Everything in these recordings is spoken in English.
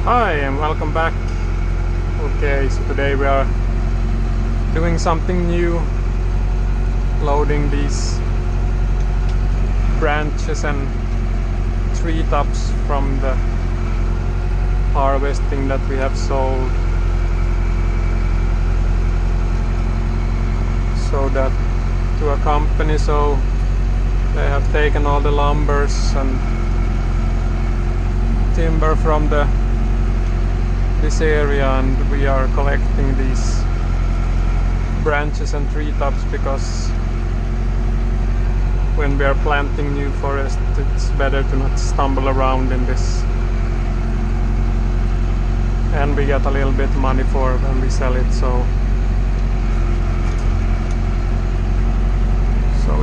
Hi and welcome back. Okay, so today we are doing something new, loading these branches and treetops from the harvesting that we have sold, so that to a company, so they have taken all the lumbers and timber from this area, and we are collecting these branches and treetops because when we are planting new forest, it's better to not stumble around in this, and we get a little bit money for when we sell it, so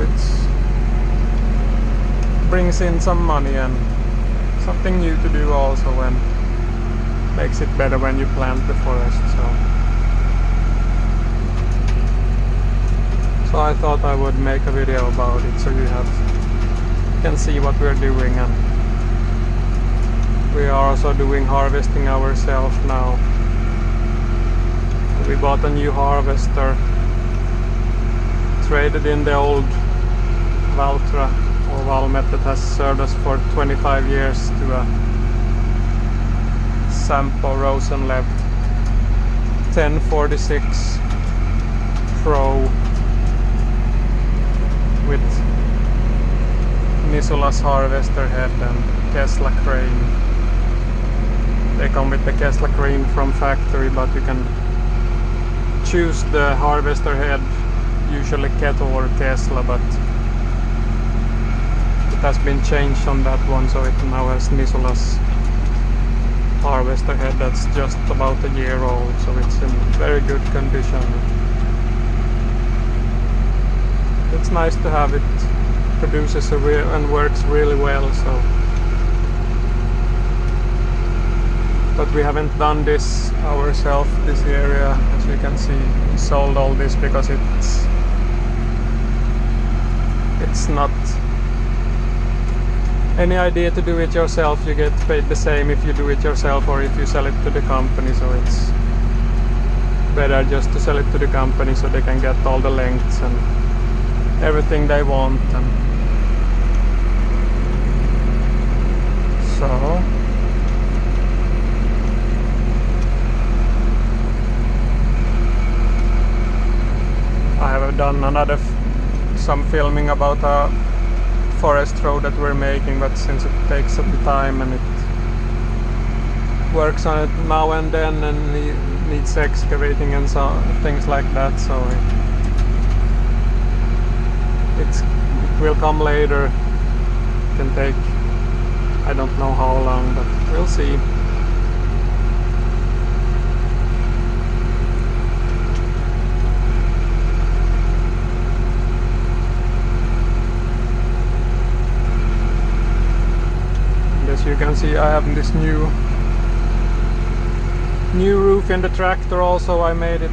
it's brings in some money and something new to do also, and makes it better when you plant the forest. So I thought I would make a video about it so you can see what we're doing, and we are also doing harvesting ourselves now. We bought a new harvester, traded in the old Valtra or Valmet that has served us for 25 years to a Sampo Rosenlev 1046 Pro with Nisula's harvester head and Kesla crane. They come with the Kesla crane from factory, but you can choose the harvester head, usually Keto or Kesla, but it has been changed on that one, so it now has Nisula's harvester head that's just about a year old, so it's in very good condition. It's nice to have it, produces and works really well. So, but we haven't done this ourselves, this area, as you can see. We sold all this because it's not any idea to do it yourself. You get paid the same if you do it yourself or if you sell it to the company, so it's better just to sell it to the company so they can get all the lengths and everything they want. And so I have done some filming about a forest road that we're making, but since it takes some time and it works on it now and then and needs excavating and so things like that, so it will come later. It can take, I don't know how long, but we'll see. As you can see, I have this new roof in the tractor also. I made it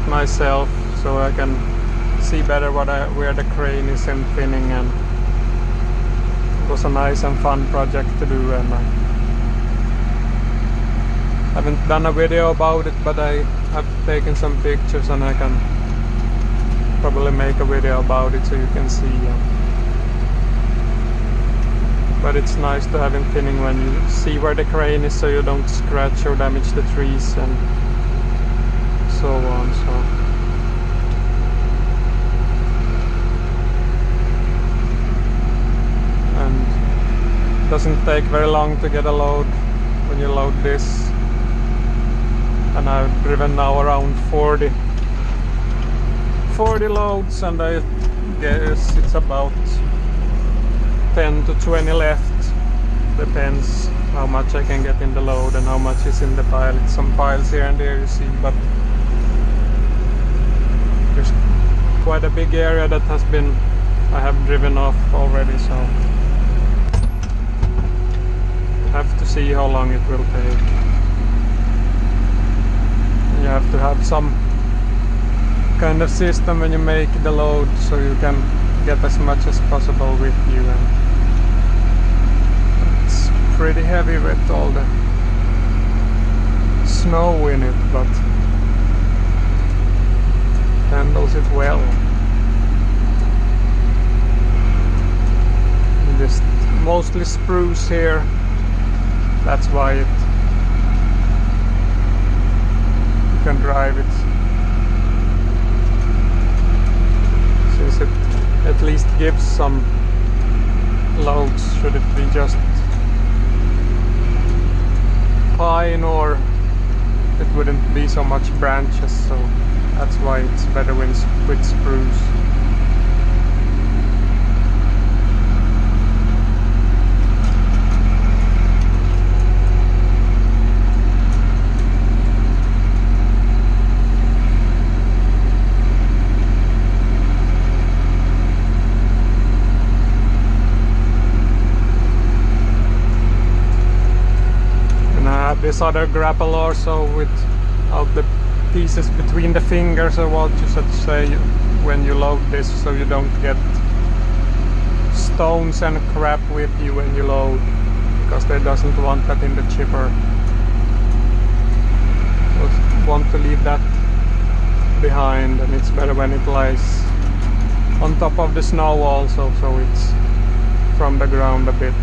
myself so I can see better where the crane is in thinning, and it was a nice and fun project to do, and I haven't done a video about it, but I have taken some pictures and I can probably make a video about it so you can see. But it's nice to have him thinning when you see where the crane is, so you don't scratch or damage the trees and so on. And it doesn't take very long to get a load when you load this. And I've driven now around 40 loads, and I guess it's about 10 to 20 left, depends how much I can get in the load and how much is in the pile. It's some piles here and there, you see, but there's quite a big area that I have driven off already, so have to see how long it will take. You have to have some kind of system when you make the load so you can get as much as possible with you, and pretty heavy with all the snow in it, but handles it well. Just mostly spruce here, that's why you can drive it, since it at least gives some loads. Should it be just pine, or it wouldn't be so much branches, so that's why it's better with spruce. This other grapple also without the pieces between the fingers, or what you should say, when you load this, so you don't get stones and crap with you when you load, because they doesn't want that in the chipper. So want to leave that behind, and it's better when it lies on top of the snow also, so it's from the ground a bit.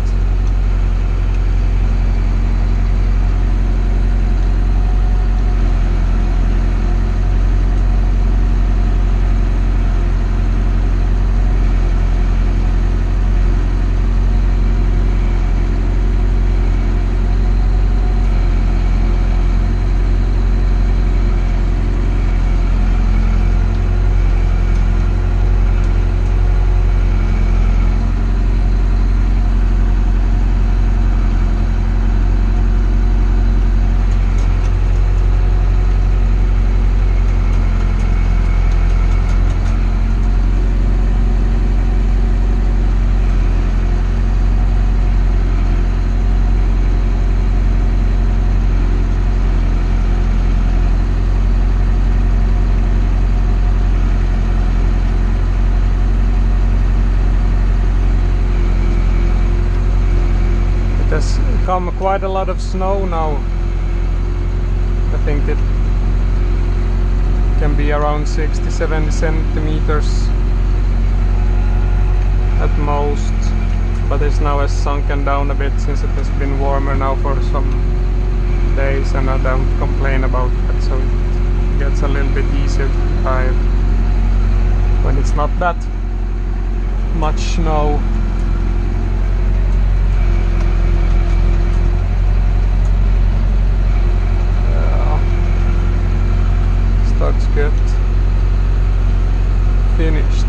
Come quite a lot of snow now. I think it can be around 60-70 centimeters at most, but it's now has sunken down a bit since it has been warmer now for some days, and I don't complain about that, so it gets a little bit easier to drive when it's not that much snow. Starts get finished.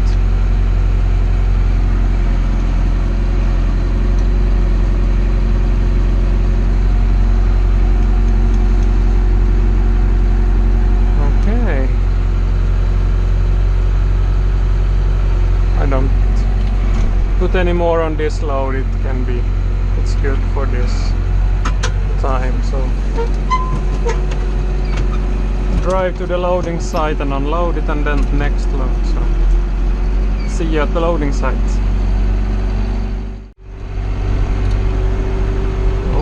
Okay. I don't put any more on this load. It's good for this time, so drive to the loading site and unload it, and then next load. So see you at the loading site.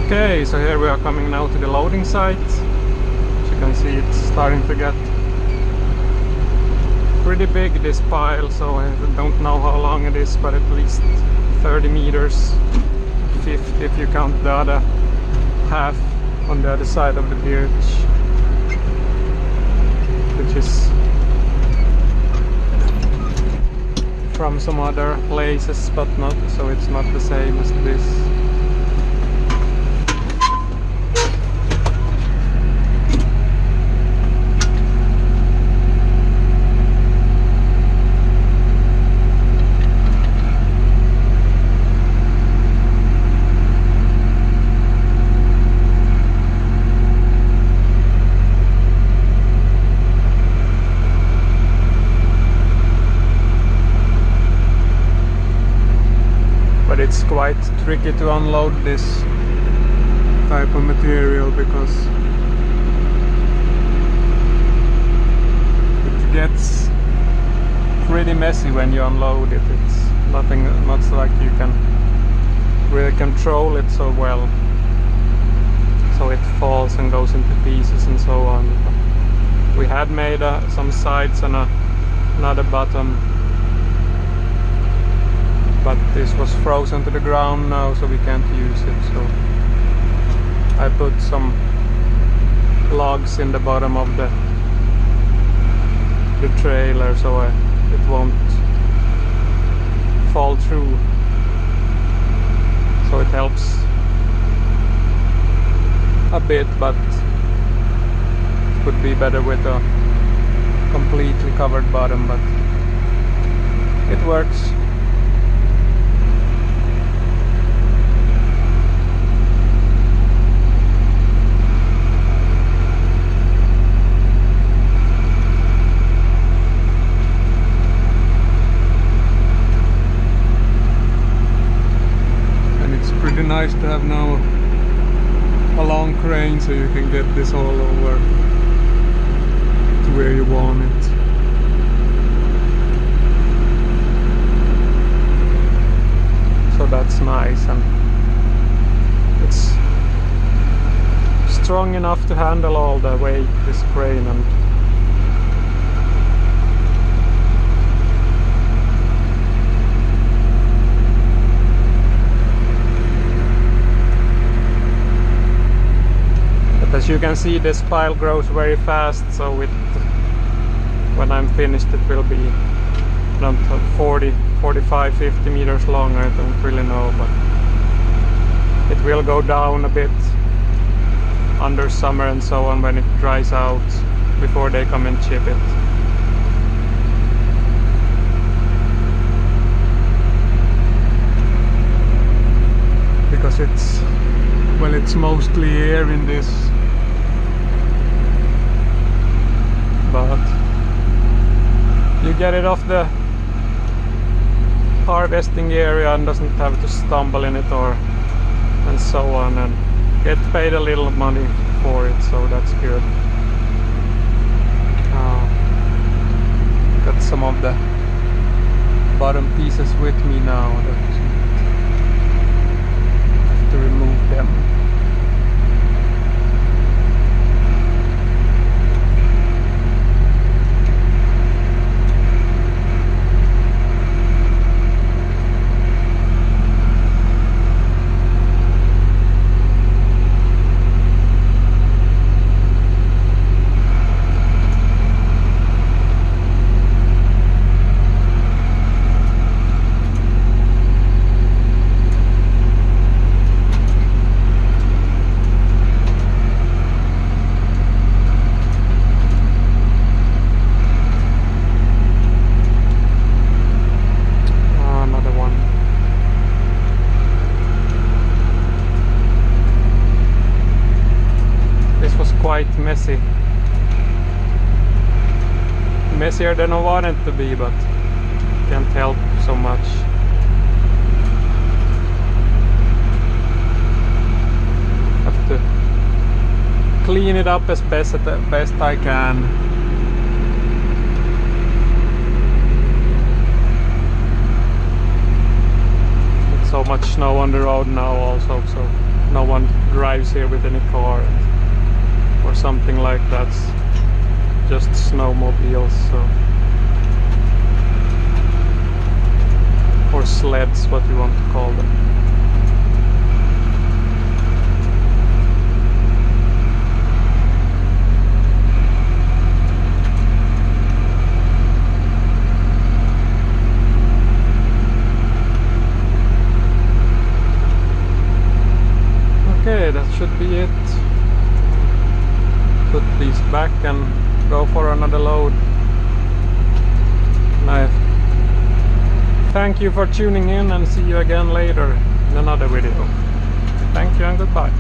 Okay, so here we are coming now to the loading site. As you can see, it's starting to get pretty big, this pile, so I don't know how long it is, but at least 30 meters, 50 if you count the other half on the other side of the birch, which is from some other places, but not, so it's not the same as this. It's quite tricky to unload this type of material because it gets pretty messy when you unload it. It's not like you can really control it so well. so it falls and goes into pieces and so on. But we had made some sides and another bottom, but this was frozen to the ground now, so we can't use it. So I put some logs in the bottom of the trailer so it won't fall through, so it helps a bit, but it would be better with a completely covered bottom, but it works. Pretty nice to have now a long crane so you can get this all over to where you want it. So that's nice, and it's strong enough to handle all the weight, this crane. And as you can see, this pile grows very fast, so when I'm finished it will be around 40, 45, 50 meters long. I don't really know, but it will go down a bit under summer and so on when it dries out, before they come and chip it. Because it's mostly air in this, but you get it off the harvesting area and doesn't have to stumble in it and so on, and get paid a little money for it, so that's good. Got some of the bottom pieces with me now. Have to remove them. Quite messy, messier than I want it to be, but can't help so much. Have to clean it up as best I can. There's so much snow on the road now also, so no one drives here with any car or something like that, just snowmobiles, so, or sleds, what you want to call them. Okay, that should be it. Put these back and go for another load. Nice. Thank you for tuning in, and see you again later in another video. Thank you and goodbye.